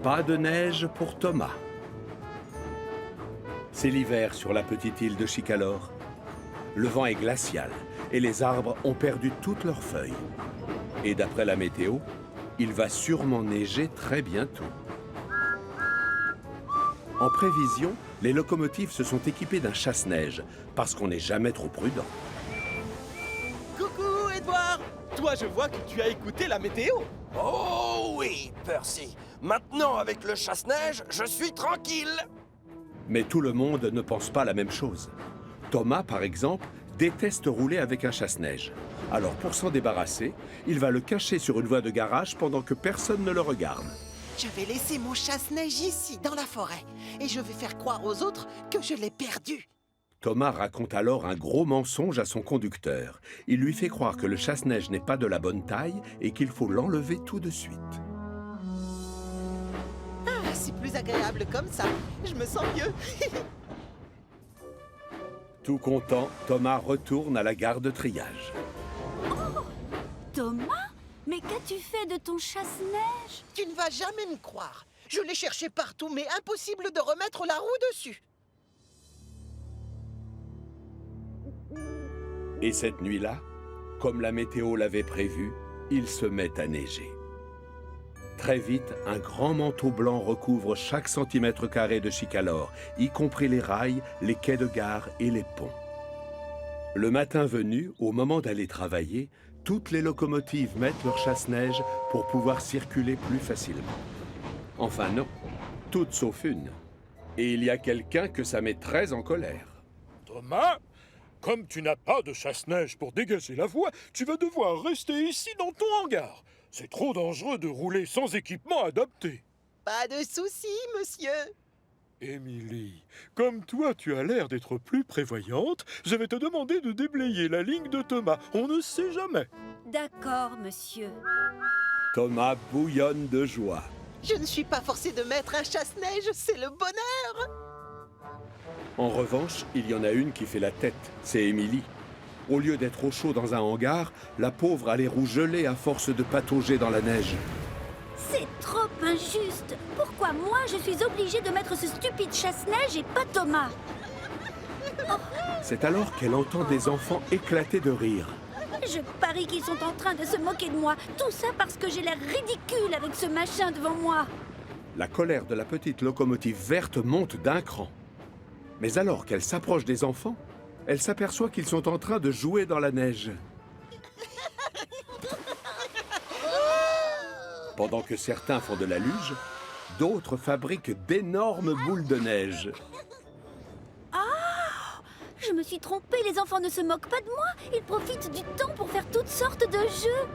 Pas de neige pour Thomas. C'est l'hiver sur la petite île de Chicalor. Le vent est glacial et les arbres ont perdu toutes leurs feuilles. Et d'après la météo, il va sûrement neiger très bientôt. En prévision, les locomotives se sont équipées d'un chasse-neige parce qu'on n'est jamais trop prudent. Coucou, Edouard! Toi, je vois que tu as écouté la météo. Oh oui, Percy. Maintenant, avec le chasse-neige, je suis tranquille. Mais tout le monde ne pense pas la même chose. Thomas, par exemple, déteste rouler avec un chasse-neige. Alors pour s'en débarrasser, il va le cacher sur une voie de garage pendant que personne ne le regarde. Je vais laisser mon chasse-neige ici, dans la forêt. Et je vais faire croire aux autres que je l'ai perdu. Thomas raconte alors un gros mensonge à son conducteur. Il lui fait croire que le chasse-neige n'est pas de la bonne taille et qu'il faut l'enlever tout de suite. Ah, c'est plus agréable comme ça. Je me sens mieux. Tout content, Thomas retourne à la gare de triage. Thomas? Mais qu'as-tu fait de ton chasse-neige? Tu ne vas jamais me croire. Je l'ai cherché partout, mais impossible de remettre la roue dessus. Et cette nuit-là, comme la météo l'avait prévu, il se met à neiger. Très vite, un grand manteau blanc recouvre chaque centimètre carré de Chicalor, y compris les rails, les quais de gare et les ponts. Le matin venu, au moment d'aller travailler, toutes les locomotives mettent leur chasse-neige pour pouvoir circuler plus facilement. Enfin non, toutes sauf une. Et il y a quelqu'un que ça met très en colère. Thomas, comme tu n'as pas de chasse-neige pour dégager la voie, tu vas devoir rester ici dans ton hangar. C'est trop dangereux de rouler sans équipement adapté. Pas de souci, monsieur. Émilie, comme toi tu as l'air d'être plus prévoyante, je vais te demander de déblayer la ligne de Thomas. On ne sait jamais. D'accord, monsieur. Thomas bouillonne de joie. Je ne suis pas forcé de mettre un chasse-neige, c'est le bonheur. En revanche, il y en a une qui fait la tête, c'est Émilie. Au lieu d'être au chaud dans un hangar, la pauvre a les roues gelées à force de patauger dans la neige. C'est trop injuste. Pourquoi moi, je suis obligée de mettre ce stupide chasse-neige et pas Thomas? C'est alors qu'elle entend des enfants éclater de rire. Je parie qu'ils sont en train de se moquer de moi. Tout ça parce que j'ai l'air ridicule avec ce machin devant moi. La colère de la petite locomotive verte monte d'un cran. Mais alors qu'elle s'approche des enfants, elle s'aperçoit qu'ils sont en train de jouer dans la neige. Pendant que certains font de la luge, d'autres fabriquent d'énormes boules de neige. Je me suis trompée, les enfants ne se moquent pas de moi. Ils profitent du temps pour faire toutes sortes de jeux.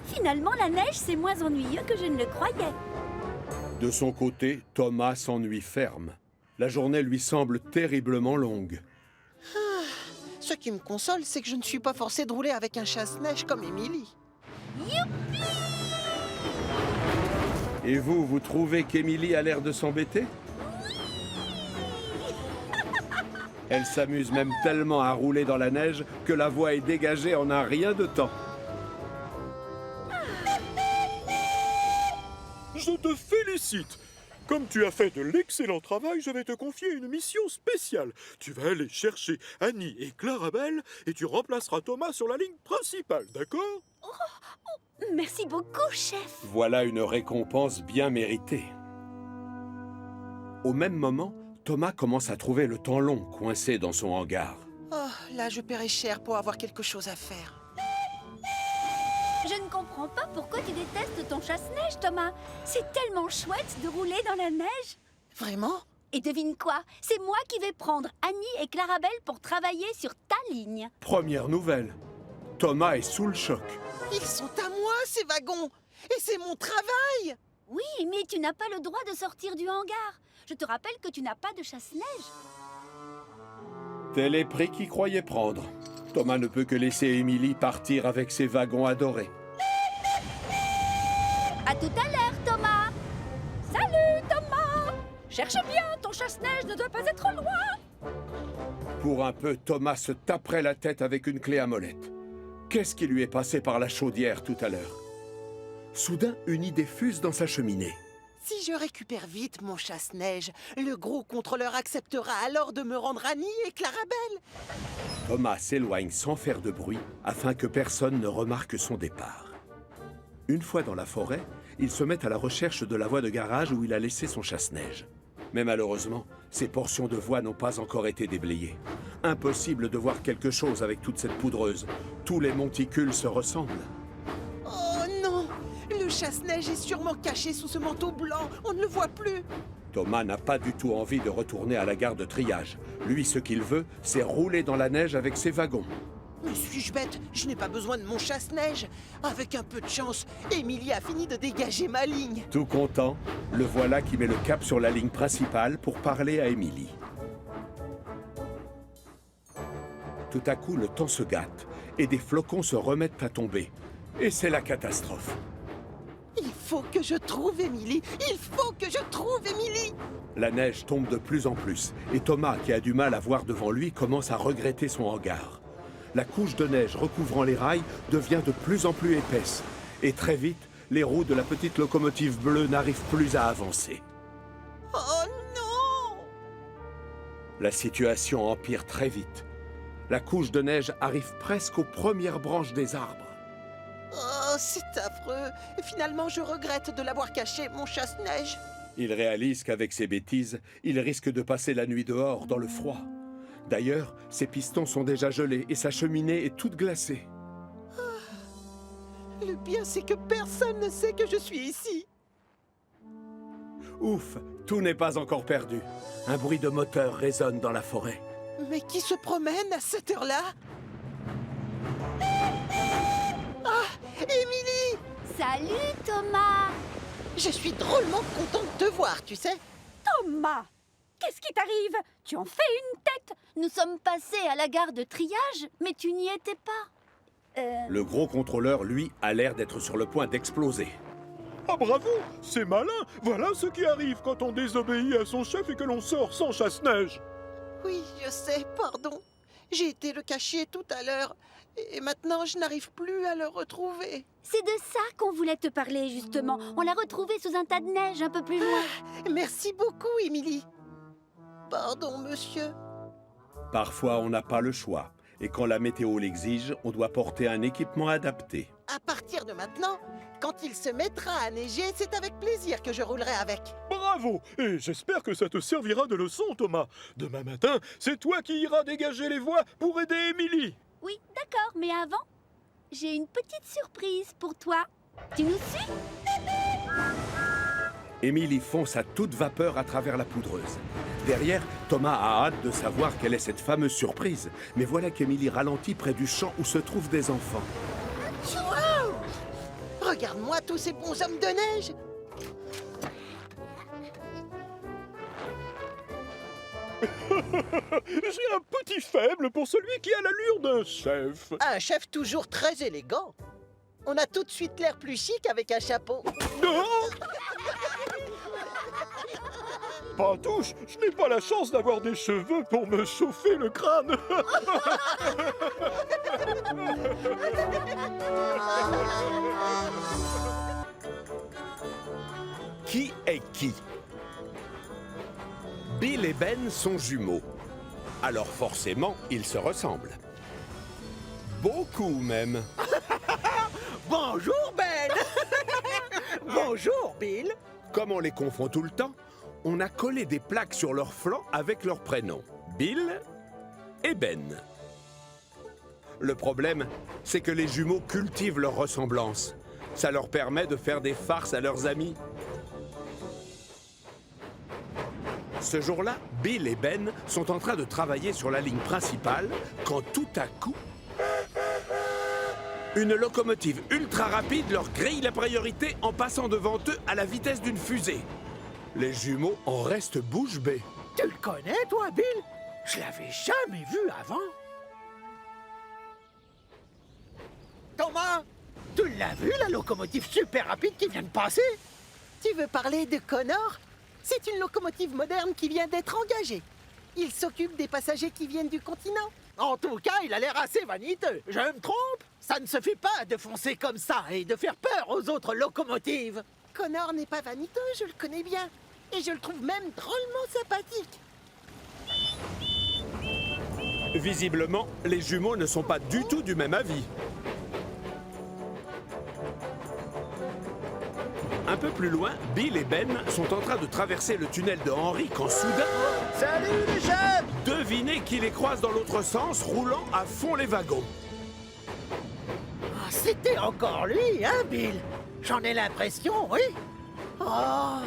Finalement, la neige, c'est moins ennuyeux que je ne le croyais. De son côté, Thomas s'ennuie ferme. La journée lui semble terriblement longue. Ce qui me console, c'est que je ne suis pas forcé de rouler avec un chasse-neige comme Émilie. Et vous, vous trouvez qu'Émilie a l'air de s'embêter? Elle s'amuse même tellement à rouler dans la neige que la voie est dégagée en un rien de temps. Je te félicite. Comme tu as fait de l'excellent travail, je vais te confier une mission spéciale. Tu vas aller chercher Annie et Clarabelle et tu remplaceras Thomas sur la ligne principale, d'accord? Merci beaucoup, chef. Voilà une récompense bien méritée. Au même moment, Thomas commence à trouver le temps long coincé dans son hangar. Oh, là, je paierai cher pour avoir quelque chose à faire. Je ne comprends pas pourquoi tu détestes ton chasse-neige, Thomas. C'est tellement chouette de rouler dans la neige. Vraiment? Et devine quoi? C'est moi qui vais prendre Annie et Clarabelle pour travailler sur ta ligne. Première nouvelle, Thomas est sous le choc. Ils sont à moi, ces wagons. Et c'est mon travail. Oui, mais tu n'as pas le droit de sortir du hangar. Je te rappelle que tu n'as pas de chasse-neige. Tel est prix qu'il croyait prendre. Thomas ne peut que laisser Émilie partir avec ses wagons adorés. À tout à l'heure, Thomas. Salut, Thomas. Cherche bien, ton chasse-neige ne doit pas être loin. Pour un peu, Thomas se taperait la tête avec une clé à molette. Qu'est-ce qui lui est passé par la chaudière tout à l'heure? Soudain, une idée fuse dans sa cheminée. Si je récupère vite mon chasse-neige, le gros contrôleur acceptera alors de me rendre Annie et Clarabelle. Thomas s'éloigne sans faire de bruit afin que personne ne remarque son départ. Une fois dans la forêt, il se met à la recherche de la voie de garage où il a laissé son chasse-neige. Mais malheureusement, ces portions de voie n'ont pas encore été déblayées. Impossible de voir quelque chose avec toute cette poudreuse. Tous les monticules se ressemblent. Oh non! Le chasse-neige est sûrement caché sous ce manteau blanc. On ne le voit plus. Thomas n'a pas du tout envie de retourner à la gare de triage. Lui, ce qu'il veut, c'est rouler dans la neige avec ses wagons. Mais suis-je bête? Je n'ai pas besoin de mon chasse-neige. Avec un peu de chance, Émilie a fini de dégager ma ligne. Tout content, le voilà qui met le cap sur la ligne principale pour parler à Émilie. Tout à coup, le temps se gâte et des flocons se remettent à tomber. Et c'est la catastrophe. Il faut que je trouve Émilie. Il faut que je trouve Émilie. La neige tombe de plus en plus et Thomas, qui a du mal à voir devant lui, commence à regretter son regard. La couche de neige recouvrant les rails devient de plus en plus épaisse. Et très vite, les roues de la petite locomotive bleue n'arrivent plus à avancer. Oh non! La situation empire très vite. La couche de neige arrive presque aux premières branches des arbres. Oh, c'est affreux. Finalement, je regrette de l'avoir caché, mon chasse-neige. Il réalise qu'avec ses bêtises, il risque de passer la nuit dehors dans le froid. D'ailleurs, ses pistons sont déjà gelés et sa cheminée est toute glacée. Le pire, c'est que personne ne sait que je suis ici. Ouf, tout n'est pas encore perdu. Un bruit de moteur résonne dans la forêt. Mais qui se promène à cette heure-là? Ah, Émilie! Salut Thomas! Je suis drôlement contente de te voir, tu sais. Thomas! Qu'est-ce qui t'arrive? Tu en fais une tête! Nous sommes passés à la gare de triage, mais tu n'y étais pas. Le gros contrôleur, lui, a l'air d'être sur le point d'exploser. Ah bravo, c'est malin. Voilà ce qui arrive quand on désobéit à son chef et que l'on sort sans chasse-neige. Oui, je sais, pardon. J'ai été le cacher tout à l'heure. Et maintenant, je n'arrive plus à le retrouver. C'est de ça qu'on voulait te parler, justement. On l'a retrouvé sous un tas de neige un peu plus loin. Merci beaucoup, Émilie. Pardon, monsieur. Parfois, on n'a pas le choix. Et quand la météo l'exige, on doit porter un équipement adapté. À partir de maintenant, quand il se mettra à neiger, c'est avec plaisir que je roulerai avec. Bravo. Et j'espère que ça te servira de leçon, Thomas. Demain matin, c'est toi qui iras dégager les voies pour aider Émilie. Oui, d'accord, mais avant, j'ai une petite surprise pour toi. Tu nous suis? Émilie fonce à toute vapeur à travers la poudreuse. Derrière, Thomas a hâte de savoir quelle est cette fameuse surprise. Mais voilà qu'Émilie ralentit près du champ où se trouvent des enfants. Wow! Regarde-moi tous ces bons hommes de neige. J'ai un petit faible pour celui qui a l'allure d'un chef. Un chef toujours très élégant. On a tout de suite l'air plus chic avec un chapeau. Non. Pantouche, je n'ai pas la chance d'avoir des cheveux pour me chauffer le crâne. Qui est qui? Bill et Ben sont jumeaux. Alors forcément, ils se ressemblent. Beaucoup même. Bonjour, Ben. Bonjour, Bill. Comme on les confond tout le temps, on a collé des plaques sur leurs flancs avec leurs prénoms. Bill et Ben. Le problème, c'est que les jumeaux cultivent leur ressemblance. Ça leur permet de faire des farces à leurs amis. Ce jour-là, Bill et Ben sont en train de travailler sur la ligne principale quand tout à coup, une locomotive ultra rapide leur grille la priorité en passant devant eux à la vitesse d'une fusée. Les jumeaux en restent bouche bée. Tu le connais, toi, Bill? Je l'avais jamais vu avant. Thomas, tu l'as vu, la locomotive super rapide qui vient de passer? Tu veux parler de Connor? C'est une locomotive moderne qui vient d'être engagée. Il s'occupe des passagers qui viennent du continent. En tout cas, il a l'air assez vaniteux. Je me trompe? Ça ne se fait pas de foncer comme ça et de faire peur aux autres locomotives. Connor n'est pas vaniteux, je le connais bien. Et je le trouve même drôlement sympathique. Visiblement, les jumeaux ne sont pas du tout du même avis. Un peu plus loin, Bill et Ben sont en train de traverser le tunnel de Henry quand soudain... Salut les jeunes! Devinez qui les croise dans l'autre sens, roulant à fond les wagons. Ah, c'était encore lui, hein, Bill? J'en ai l'impression, oui. Oh,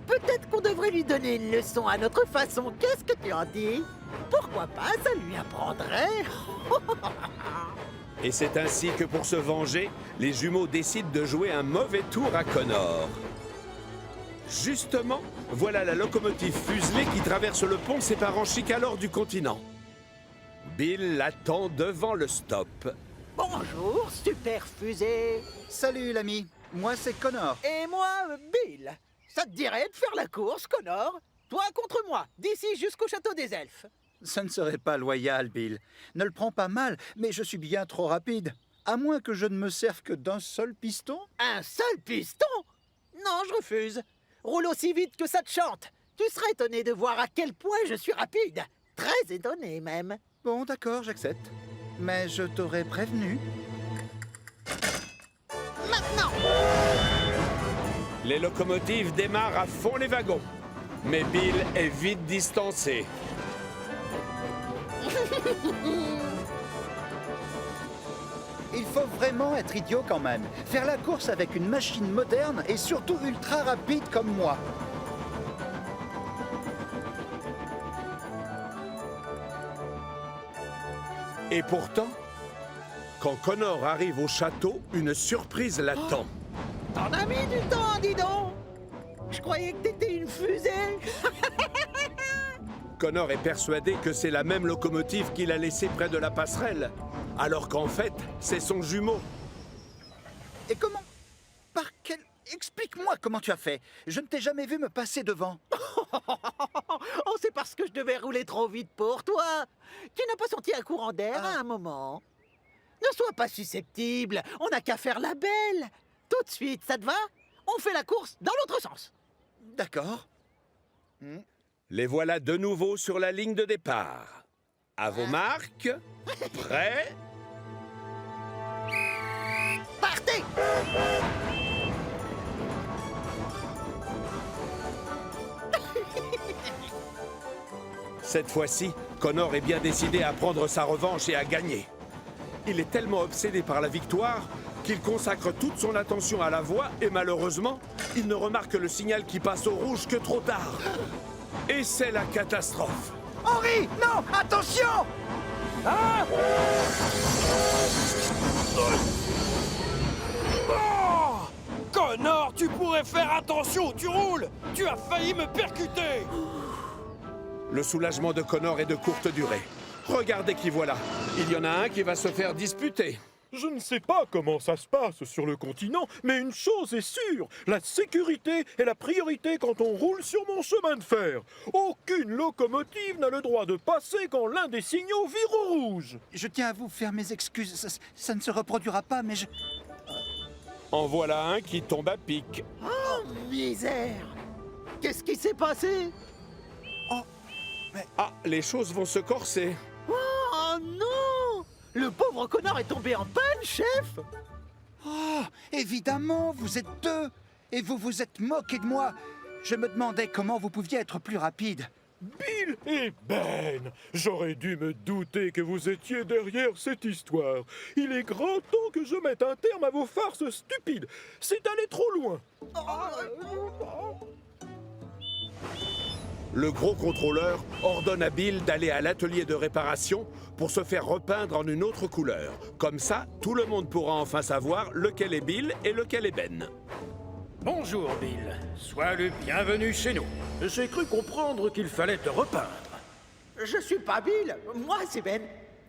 peut-être qu'on devrait lui donner une leçon à notre façon. Qu'est-ce que tu en dis? Pourquoi pas, ça lui apprendrait. Et c'est ainsi que pour se venger, les jumeaux décident de jouer un mauvais tour à Connor. Justement, voilà la locomotive fuselée qui traverse le pont séparant Chicalor du continent. Bill l'attend devant le stop. Bonjour, super fusée. Salut l'ami, moi c'est Connor. Et moi, Bill. Ça te dirait de faire la course, Connor? Toi contre moi, d'ici jusqu'au château des elfes. Ça ne serait pas loyal, Bill. Ne le prends pas mal, mais je suis bien trop rapide. À moins que je ne me serve que d'un seul piston. Un seul piston? Non, je refuse. Roule aussi vite que ça te chante. Tu serais étonné de voir à quel point je suis rapide. Très étonné, même. Bon, d'accord, j'accepte. Mais je t'aurais prévenu. Maintenant! Les locomotives démarrent à fond les wagons. Mais Bill est vite distancé. Il faut vraiment être idiot quand même. Faire la course avec une machine moderne et surtout ultra rapide comme moi. Et pourtant, quand Connor arrive au château, une surprise l'attend. T'en as mis du temps, dis donc! Je croyais que t'étais une fusée! Connor est persuadé que c'est la même locomotive qu'il a laissée près de la passerelle, alors qu'en fait, c'est son jumeau. Et comment? Par quel... Explique-moi comment tu as fait. Je ne t'ai jamais vu me passer devant. Oh, c'est parce que je devais rouler trop vite pour toi! Tu n'as pas senti un courant d'air à un moment? Ne sois pas susceptible, on n'a qu'à faire la belle! Tout de suite, ça te va? On fait la course dans l'autre sens! D'accord. Les voilà de nouveau sur la ligne de départ. À vos marques, prêts? Partez! Cette fois-ci, Connor est bien décidé à prendre sa revanche et à gagner. Il est tellement obsédé par la victoire qu'il consacre toute son attention à la voie et malheureusement, il ne remarque le signal qui passe au rouge que trop tard. Et c'est la catastrophe. Henri, non, attention! Oh Connor, tu pourrais faire attention où tu roules! Tu as failli me percuter! Le soulagement de Connor est de courte durée. Regardez qui voilà. Il y en a un qui va se faire disputer. Je ne sais pas comment ça se passe sur le continent, mais une chose est sûre, la sécurité est la priorité quand on roule sur mon chemin de fer. Aucune locomotive n'a le droit de passer quand l'un des signaux vire au rouge. Je tiens à vous faire mes excuses. Ça ne se reproduira pas, mais je... En voilà un qui tombe à pic. Oh, misère! Qu'est-ce qui s'est passé? Ah, les choses vont se corser. Oh non! Le pauvre Connor est tombé en panne, chef! Oh, évidemment, vous êtes deux. Et vous vous êtes moqué de moi. Je me demandais comment vous pouviez être plus rapide. Bill et Ben, j'aurais dû me douter que vous étiez derrière cette histoire. Il est grand temps que je mette un terme à vos farces stupides. C'est aller trop loin. Le gros contrôleur ordonne à Bill d'aller à l'atelier de réparation pour se faire repeindre en une autre couleur. Comme ça, tout le monde pourra enfin savoir lequel est Bill et lequel est Ben. Bonjour, Bill. Sois le bienvenu chez nous. J'ai cru comprendre qu'il fallait te repeindre. Je suis pas Bill, moi c'est Ben.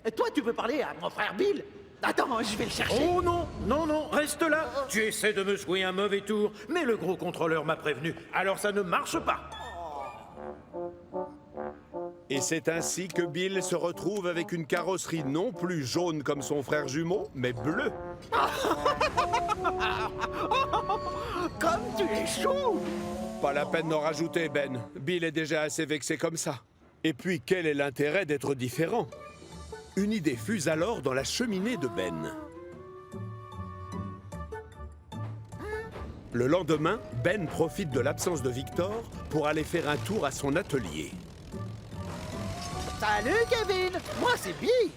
Et toi, tu peux parler à mon frère Bill? Attends, je vais le chercher. Oh non, non, non, reste là. Tu essaies de me jouer un mauvais tour, mais le gros contrôleur m'a prévenu, alors ça ne marche pas. Et c'est ainsi que Bill se retrouve avec une carrosserie non plus jaune comme son frère jumeau, mais bleue. Comme tu es chou! Pas la peine d'en rajouter, Ben. Bill est déjà assez vexé comme ça. Et puis, quel est l'intérêt d'être différent? Une idée fuse alors dans la cheminée de Ben. Le lendemain, Ben profite de l'absence de Victor pour aller faire un tour à son atelier. Salut, Kevin! Moi, c'est Bill!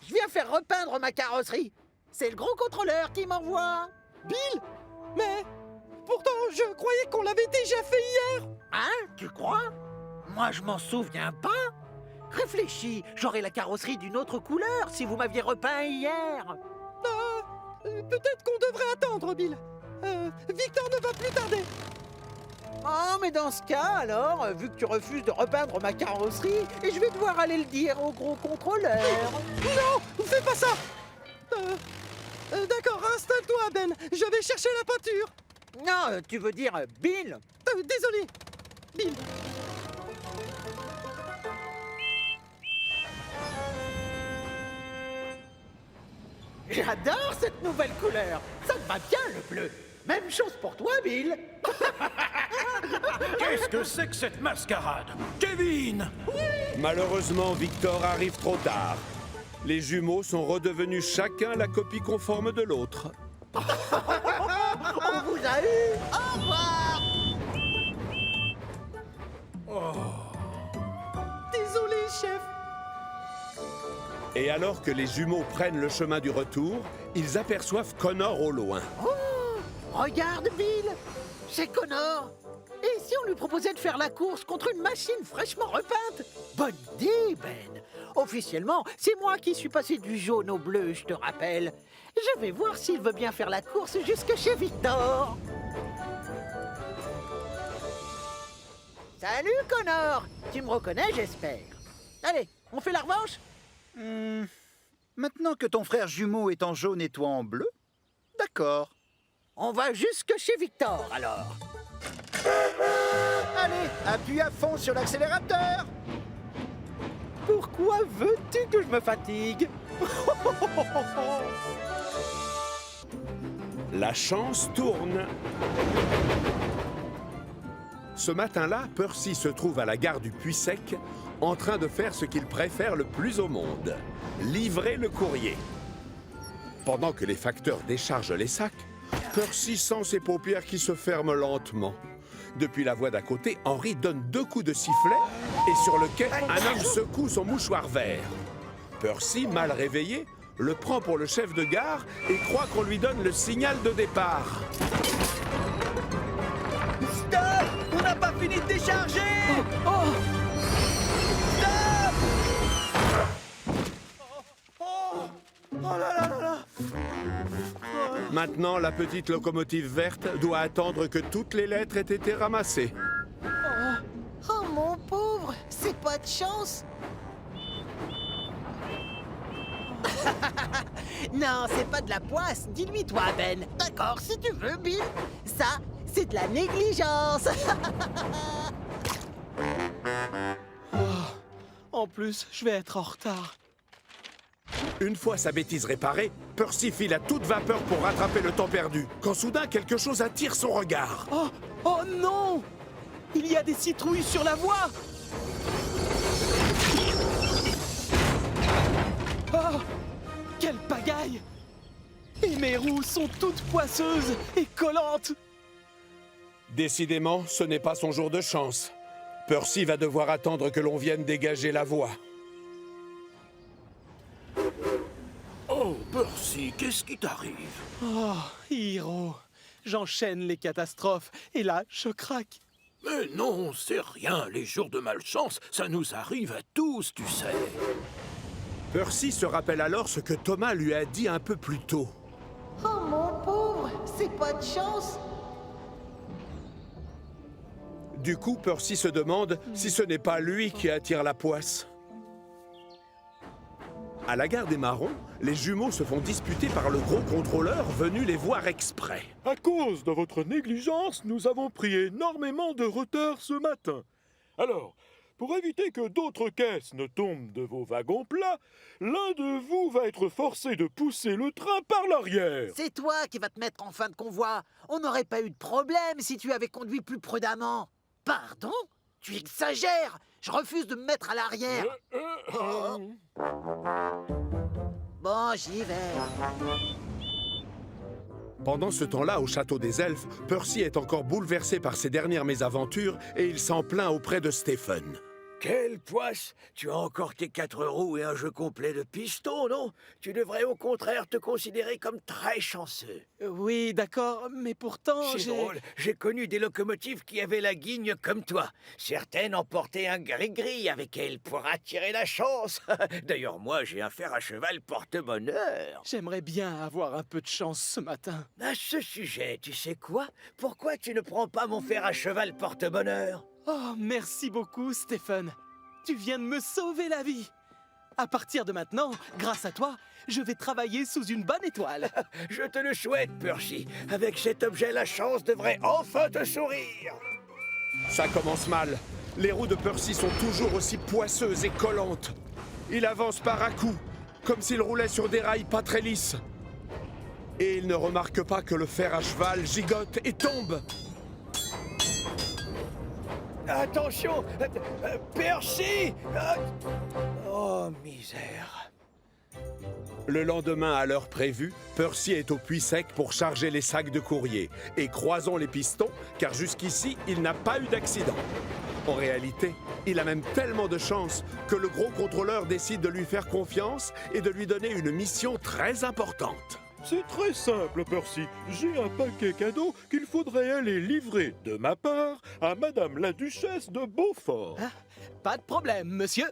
Je viens faire repeindre ma carrosserie. C'est le gros contrôleur qui m'envoie. Bill? Mais pourtant, je croyais qu'on l'avait déjà fait hier. Hein? Tu crois? Moi, je m'en souviens pas. Réfléchis, j'aurais la carrosserie d'une autre couleur si vous m'aviez repeint hier. Peut-être qu'on devrait attendre, Bill. Victor ne va plus tarder. Oh, mais dans ce cas, alors, vu que tu refuses de repeindre ma carrosserie, je vais devoir aller le dire au gros contrôleur. Non, fais pas ça. D'accord, installe-toi, Ben. Je vais chercher la peinture. Non, tu veux dire Bill? Désolé, Bill. J'adore cette nouvelle couleur. Ça te va bien, le bleu. Même chose pour toi, Bill. Qu'est-ce que c'est que cette mascarade? Kevin! Malheureusement, Victor arrive trop tard. Les jumeaux sont redevenus chacun la copie conforme de l'autre. On vous a eu. Au revoir. Désolé, chef. Et alors que les jumeaux prennent le chemin du retour, ils aperçoivent Connor au loin. Oh, regarde, Bill. C'est Connor. Et si on lui proposait de faire la course contre une machine fraîchement repeinte? Bonne idée, Ben. Officiellement, c'est moi qui suis passé du jaune au bleu, je te rappelle. Je vais voir s'il veut bien faire la course jusque chez Victor. Salut, Connor. Tu me reconnais, j'espère. Allez, on fait la revanche? Maintenant que ton frère jumeau est en jaune et toi en bleu? D'accord. On va jusque chez Victor, alors. Allez, appuie à fond sur l'accélérateur. Pourquoi veux-tu que je me fatigue? La chance tourne. Ce matin-là, Percy se trouve à la gare du Puy-Sec, en train de faire ce qu'il préfère le plus au monde, livrer le courrier. Pendant que les facteurs déchargent les sacs, Percy sent ses paupières qui se ferment lentement. Depuis la voie d'à côté, Henry donne 2 coups de sifflet et sur le quai, un homme secoue son mouchoir vert. Percy, mal réveillé, le prend pour le chef de gare et croit qu'on lui donne le signal de départ. Stop! On n'a pas fini de décharger! Oh là là là là! Maintenant, la petite locomotive verte doit attendre que toutes les lettres aient été ramassées. Oh, mon pauvre, c'est pas de chance. Non, c'est pas de la poisse. Dis-lui, toi, Ben. D'accord, si tu veux, Bill. Ça, c'est de la négligence. En plus, je vais être en retard. Une fois sa bêtise réparée, Percy file à toute vapeur pour rattraper le temps perdu, quand soudain quelque chose attire son regard. Oh non! Il y a des citrouilles sur la voie! Oh! Quelle pagaille! Et mes roues sont toutes poisseuses et collantes! Décidément, ce n'est pas son jour de chance. Percy va devoir attendre que l'on vienne dégager la voie. Oh, Percy, qu'est-ce qui t'arrive? Oh, Hiro! J'enchaîne les catastrophes et là, je craque. Mais non, c'est rien. Les jours de malchance, ça nous arrive à tous, tu sais. Percy se rappelle alors ce que Thomas lui a dit un peu plus tôt. Oh, mon pauvre, c'est pas de chance. Du coup, Percy se demande si ce n'est pas lui qui attire la poisse. À la gare des Marrons, les jumeaux se font disputer par le gros contrôleur venu les voir exprès. À cause de votre négligence, nous avons pris énormément de retard ce matin. Alors, Pour éviter que d'autres caisses ne tombent de vos wagons plats, l'un de vous va être forcé de pousser le train par l'arrière. C'est toi qui vas te mettre en fin de convoi. On n'aurait pas eu de problème si tu avais conduit plus prudemment. Pardon? Tu exagères. Je refuse de me mettre à l'arrière. Bon, j'y vais. Pendant ce temps-là, au château des elfes, Percy est encore bouleversé par ses dernières mésaventures et il s'en plaint auprès de Stephen. Quelle poisse! Tu as encore tes 4 roues et un jeu complet de pistons, non? Tu devrais au contraire te considérer comme très chanceux. Oui, d'accord, mais pourtant C'est drôle, j'ai connu des locomotives qui avaient la guigne comme toi. Certaines emportaient un gris-gris avec elles pour attirer la chance. D'ailleurs, moi, j'ai un fer à cheval porte-bonheur. J'aimerais bien avoir un peu de chance ce matin. À ce sujet, tu sais quoi? Pourquoi tu ne prends pas mon fer à cheval porte-bonheur? Oh, merci beaucoup, Stephen. Tu viens de me sauver la vie. À partir de maintenant, grâce à toi, je vais travailler sous une bonne étoile. Je te le souhaite, Percy. Avec cet objet, la chance devrait enfin te sourire. Ça commence mal. Les roues de Percy sont toujours aussi poisseuses et collantes. Il avance par à-coups, comme s'il roulait sur des rails pas très lisses. Et il ne remarque pas que le fer à cheval gigote et tombe. Attention, Percy! Oh, misère. Le lendemain, à l'heure prévue, Percy est au puits sec pour charger les sacs de courrier. Et croisons les pistons, car jusqu'ici, il n'a pas eu d'accident. En réalité, il a même tellement de chance que le gros contrôleur décide de lui faire confiance et de lui donner une mission très importante. C'est très simple, Percy. J'ai un paquet cadeau qu'il faudrait aller livrer de ma part à Madame la Duchesse de Beaufort. Ah, pas de problème, monsieur.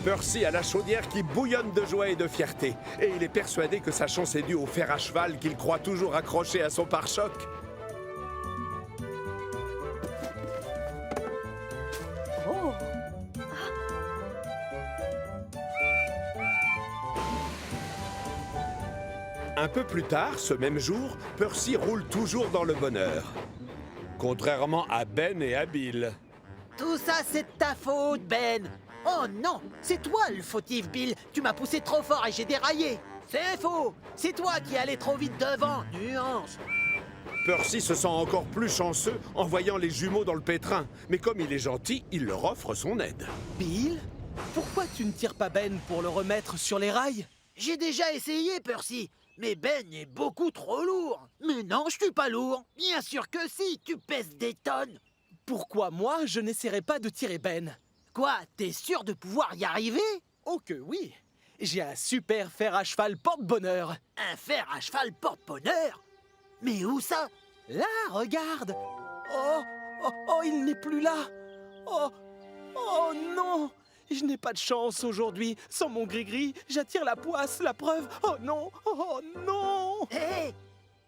Percy a la chaudière qui bouillonne de joie et de fierté. Et il est persuadé que sa chance est due au fer à cheval qu'il croit toujours accroché à son pare-choc. Oh! Un peu plus tard, ce même jour, Percy roule toujours dans le bonheur. Contrairement à Ben et à Bill. Tout ça, c'est de ta faute, Ben. Oh non, c'est toi le fautif, Bill. Tu m'as poussé trop fort et j'ai déraillé. C'est faux. C'est toi qui allais trop vite devant. Nuance. Percy se sent encore plus chanceux en voyant les jumeaux dans le pétrin. Mais comme il est gentil, il leur offre son aide. Bill, pourquoi tu ne tires pas Ben pour le remettre sur les rails? J'ai déjà essayé, Percy. Mais Ben est beaucoup trop lourd. Mais non, je suis pas lourd. Bien sûr que si, tu pèses des tonnes. Pourquoi moi, je n'essaierai pas de tirer Ben? Quoi, t'es sûr de pouvoir y arriver? Oh que oui! J'ai un super fer à cheval porte-bonheur. Un fer à cheval porte-bonheur? Mais où ça? Là, regarde! Oh, oh, oh, il n'est plus là! Oh, oh non! Je n'ai pas de chance aujourd'hui. Sans mon gris-gris, j'attire la poisse, la preuve. Oh non! Oh non! Hé!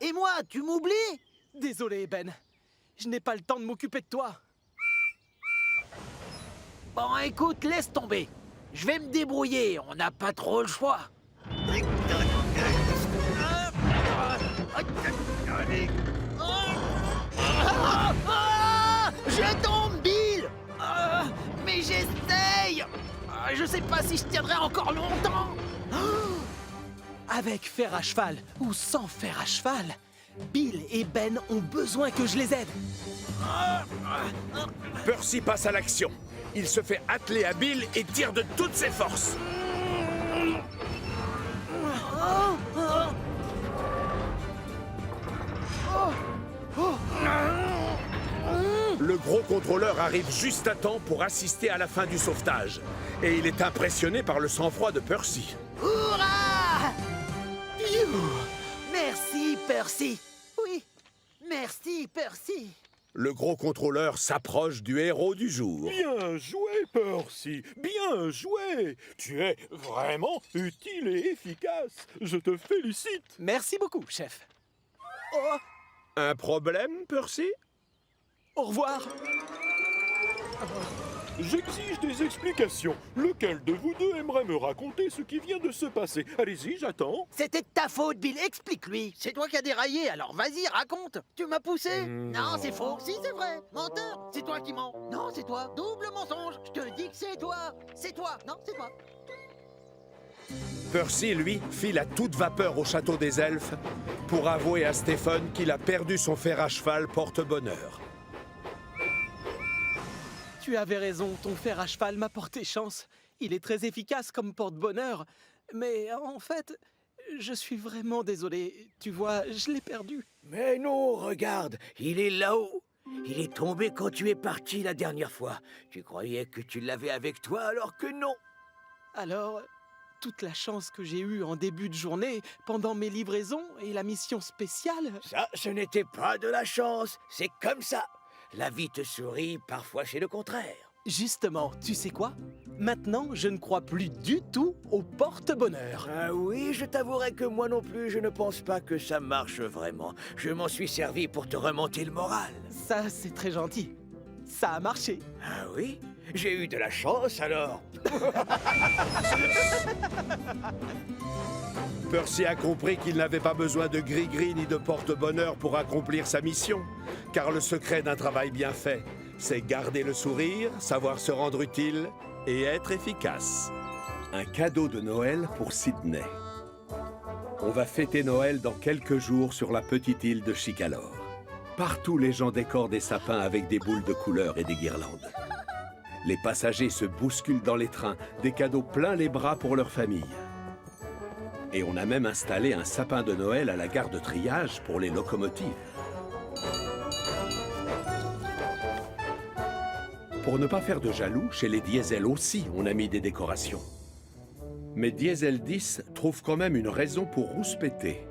Et moi, tu m'oublies? Désolé, Ben. Je n'ai pas le temps de m'occuper de toi. Bon, écoute, laisse tomber. Je vais me débrouiller, on n'a pas trop le choix. Je tombe, Bill! Mais j'essaye! Je sais pas si je tiendrai encore longtemps. Avec fer à cheval ou sans fer à cheval, Bill et Ben ont besoin que je les aide. Percy passe à l'action. Il se fait atteler à Bill et tire de toutes ses forces. Le gros contrôleur arrive juste à temps pour assister à la fin du sauvetage. Et il est impressionné par le sang-froid de Percy. Hurrah! Merci, Percy. Oui, merci, Percy. Le gros contrôleur s'approche du héros du jour. Bien joué, Percy. Bien joué. Tu es vraiment utile et efficace. Je te félicite. Merci beaucoup, chef. Oh, Un problème, Percy? au revoir. J'exige des explications. Lequel de vous deux aimerait me raconter ce qui vient de se passer? Allez-y, j'attends. C'était de ta faute, Bill. Explique-lui. C'est toi qui as déraillé, alors vas-y, raconte. Tu m'as poussé. Non, c'est faux. Si, c'est vrai. Menteur. C'est toi qui mens. Non, c'est toi. Double mensonge. Je te dis que c'est toi. C'est toi. Non, c'est toi. Percy, lui, file à toute vapeur au château des elfes pour avouer à Stephen qu'il a perdu son fer à cheval porte-bonheur. Tu avais raison, ton fer à cheval m'a porté chance. Il est très efficace comme porte-bonheur. Mais en fait, je suis vraiment désolé. Tu vois, je l'ai perdu. Mais non, regarde, il est là-haut. Il est tombé quand tu es parti la dernière fois. Tu croyais que tu l'avais avec toi alors que non. Alors, toute la chance que j'ai eue en début de journée, pendant mes livraisons et la mission spéciale... Ça, ce n'était pas de la chance, c'est comme ça. La vie te sourit, parfois c'est le contraire. Justement, tu sais quoi? Maintenant, je ne crois plus du tout au porte-bonheur. Ah oui, je t'avouerai que moi non plus, je ne pense pas que ça marche vraiment. Je m'en suis servi pour te remonter le moral. Ça, c'est très gentil. Ça a marché. Ah oui? J'ai eu de la chance alors. Percy a compris qu'il n'avait pas besoin de gris-gris ni de porte-bonheur pour accomplir sa mission. Car le secret d'un travail bien fait, c'est garder le sourire, savoir se rendre utile et être efficace. Un cadeau de Noël pour Sydney. On va fêter Noël dans quelques jours sur la petite île de Chicalor. Partout, les gens décorent des sapins avec des boules de couleurs et des guirlandes. Les passagers se bousculent dans les trains, des cadeaux plein les bras pour leur famille. Et on a même installé un sapin de Noël à la gare de triage pour les locomotives. Pour ne pas faire de jaloux, chez les Diesel aussi, on a mis des décorations. Mais Diesel 10 trouve quand même une raison pour rouspéter.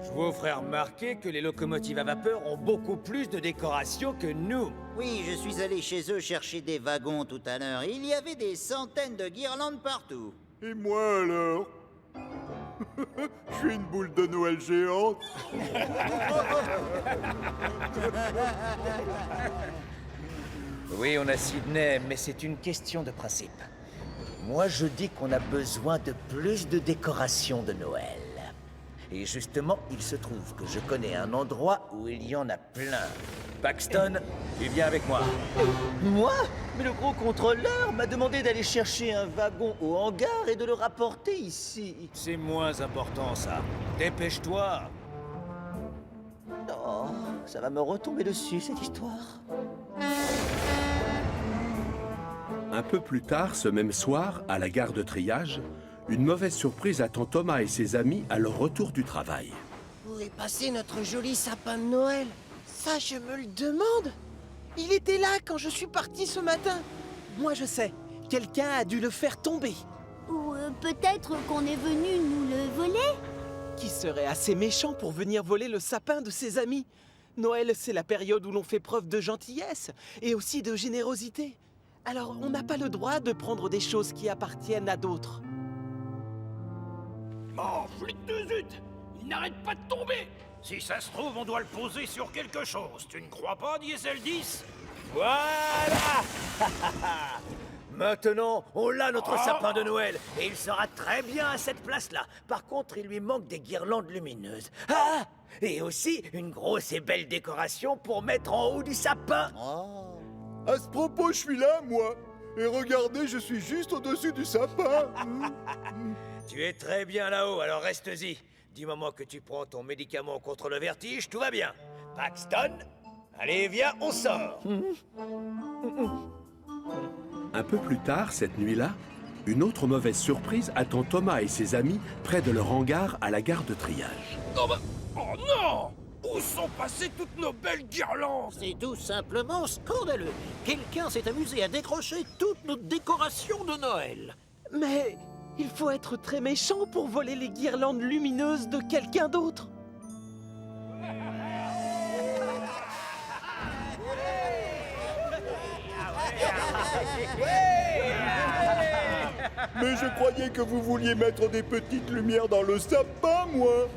Je vous ferai remarquer que les locomotives à vapeur ont beaucoup plus de décoration que nous. Oui, je suis allé chez eux chercher des wagons tout à l'heure. Il y avait des centaines de guirlandes partout. Et moi alors? Je suis une boule de Noël géante. Oui, on a Sydney, mais c'est une question de principe. Moi, je dis qu'on a besoin de plus de décoration de Noël. Et justement, il se trouve que je connais un endroit où il y en a plein. Paxton, tu viens avec moi. Moi? Mais le gros contrôleur m'a demandé d'aller chercher un wagon au hangar et de le rapporter ici. C'est moins important, ça. Dépêche-toi. Oh, ça va me retomber dessus, cette histoire. Un peu plus tard, ce même soir, à la gare de triage, une mauvaise surprise attend Thomas et ses amis à leur retour du travail. Où est passé notre joli sapin de Noël? Ça, je me le demande. Il était là quand je suis parti ce matin. Moi, je sais. Quelqu'un a dû le faire tomber. Ou peut-être qu'on est venu nous le voler? Qui serait assez méchant pour venir voler le sapin de ses amis? Noël, c'est la période où l'on fait preuve de gentillesse et aussi de générosité. Alors, on n'a pas le droit de prendre des choses qui appartiennent à d'autres. Oh, flûte de zut! Il n'arrête pas de tomber! Si ça se trouve, on doit le poser sur quelque chose. Tu ne crois pas, Diesel 10? Voilà. Maintenant, on a notre sapin de Noël, et il sera très bien à cette place-là. Par contre, il lui manque des guirlandes lumineuses. Ah! Et aussi une grosse et belle décoration pour mettre en haut du sapin. Oh. À ce propos, je suis là, moi. Et regardez, je suis juste au-dessus du sapin. Tu es très bien là-haut, alors reste-y. Du moment que tu prends ton médicament contre le vertige, tout va bien. Paxton, allez, viens, on sort. Un peu plus tard, cette nuit-là, une autre mauvaise surprise attend Thomas et ses amis près de leur hangar à la gare de triage. Oh non! Où sont passées toutes nos belles guirlandes? C'est tout simplement scandaleux. Quelqu'un s'est amusé à décrocher toutes nos décorations de Noël. Mais il faut être très méchant pour voler les guirlandes lumineuses de quelqu'un d'autre. Mais je croyais que vous vouliez mettre des petites lumières dans le sapin, moi.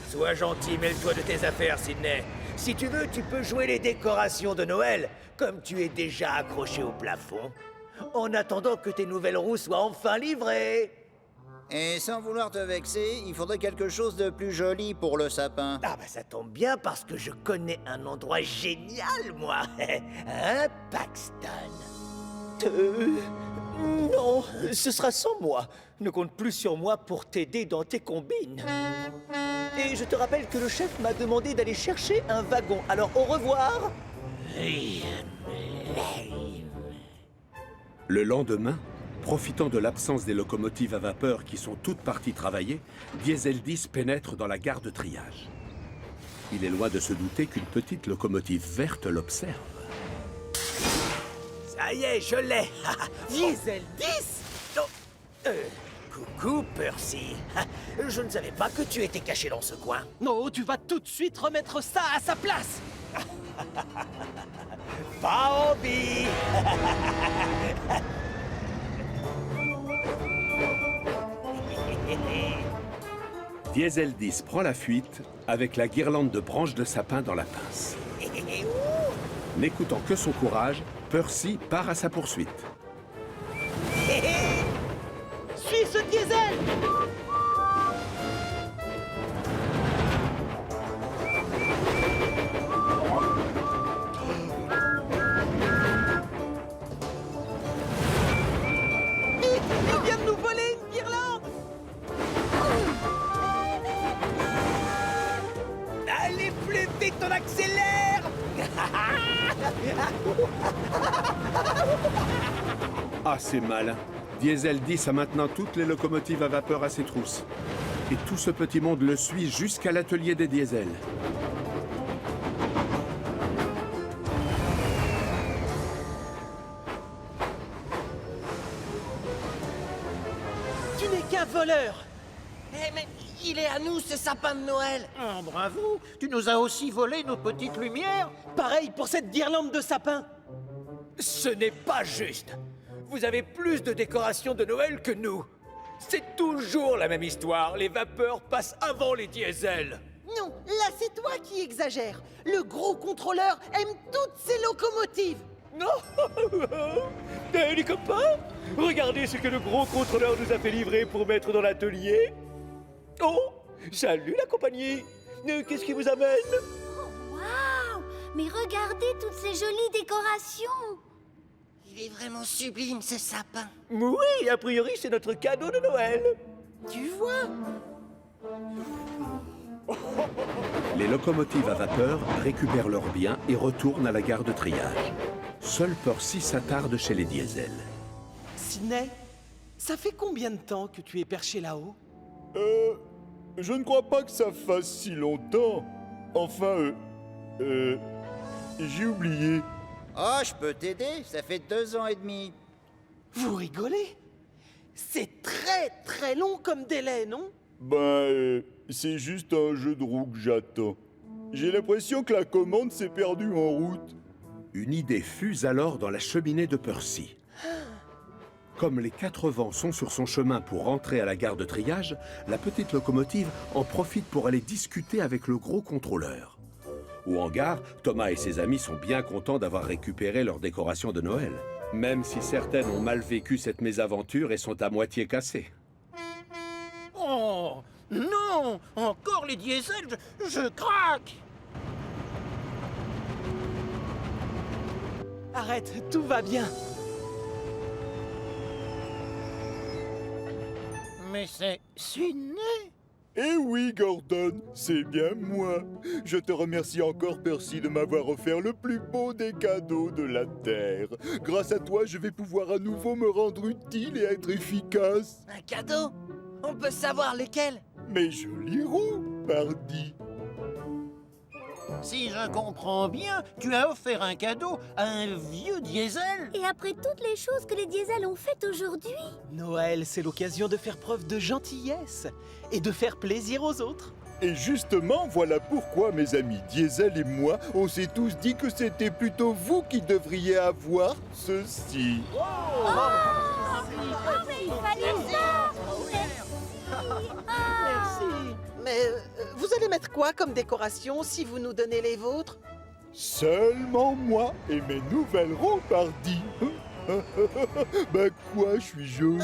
Sois gentil, mêle-toi de tes affaires, Sydney. Si tu veux, tu peux jouer les décorations de Noël, comme tu es déjà accroché au plafond, en attendant que tes nouvelles roues soient enfin livrées. Et sans vouloir te vexer, il faudrait quelque chose de plus joli pour le sapin. Ah bah ça tombe bien parce que je connais un endroit génial, moi. Hein, Paxton? Non, ce sera sans moi. Ne compte plus sur moi pour t'aider dans tes combines. Et je te rappelle que le chef m'a demandé d'aller chercher un wagon. Alors au revoir. Le lendemain, profitant de l'absence des locomotives à vapeur qui sont toutes parties travailler, Diesel 10 pénètre dans la gare de triage. Il est loin de se douter qu'une petite locomotive verte l'observe. Ça y est, je l'ai. Diesel 10 Coucou, Percy. Je ne savais pas que tu étais caché dans ce coin. Non, tu vas tout de suite remettre ça à sa place. Pas envie. Diesel 10 prend la fuite avec la guirlande de branches de sapin dans la pince. N'écoutant que son courage, Percy part à sa poursuite. Suis ce diesel! Vite! Il vient de nous voler une guirlande! Allez plus vite, on accélère. Ah, c'est malin. Diesel 10 a maintenant toutes les locomotives à vapeur à ses trousses. Et tout ce petit monde le suit jusqu'à l'atelier des diesels. Tu n'es qu'un voleur. Eh mais il est à nous ce sapin de Noël! Oh, bravo. Tu nous as aussi volé nos petites lumières. Pareil pour cette guirlande de sapin. Ce n'est pas juste. Vous avez plus de décorations de Noël que nous. C'est toujours la même histoire. Les vapeurs passent avant les diesels. Non, là c'est toi qui exagères. Le gros contrôleur aime toutes ces locomotives. Non. Les copains, regardez ce que le gros contrôleur nous a fait livrer pour mettre dans l'atelier. Oh, salut la compagnie. Qu'est-ce qui vous amène? Waouh! Mais regardez toutes ces jolies décorations! Il est vraiment sublime ce sapin. Oui, a priori c'est notre cadeau de Noël. Tu vois? Les locomotives à vapeur récupèrent leurs biens et retournent à la gare de triage. Seul Percy s'attarde chez les diesels. Sidney, ça fait combien de temps que tu es perché là-haut? Je ne crois pas que ça fasse si longtemps. Enfin, j'ai oublié. Oh, je peux t'aider, ça fait 2 ans et demi. Vous rigolez? C'est très très long comme délai, non? C'est juste un jeu de roue que j'attends. J'ai l'impression que la commande s'est perdue en route. Une idée fuse alors dans la cheminée de Percy. Comme les 4 vents sont sur son chemin pour rentrer à la gare de triage, la petite locomotive en profite pour aller discuter avec le gros contrôleur. Au hangar, Thomas et ses amis sont bien contents d'avoir récupéré leurs décorations de Noël. Même si certaines ont mal vécu cette mésaventure et sont à moitié cassées. Oh, non. Encore les diesels, je craque. Arrête, tout va bien. Mais c'est Sidney. Eh oui, Gordon, c'est bien moi. Je te remercie encore, Percy, de m'avoir offert le plus beau des cadeaux de la Terre. Grâce à toi, je vais pouvoir à nouveau me rendre utile et être efficace. Un cadeau? On peut savoir lequel? Mes jolies roues, pardi. Si je comprends bien, tu as offert un cadeau à un vieux diesel. Et après toutes les choses que les diesels ont faites aujourd'hui? Noël, c'est l'occasion de faire preuve de gentillesse et de faire plaisir aux autres. Et justement, voilà pourquoi mes amis Diesel et moi, on s'est tous dit que c'était plutôt vous qui devriez avoir ceci. Oh, mais il fallait ça! Merci! Merci. Mais vous allez mettre quoi comme décoration si vous nous donnez les vôtres? Seulement moi et mes nouvelles rompardis. Bah quoi, je suis jolie.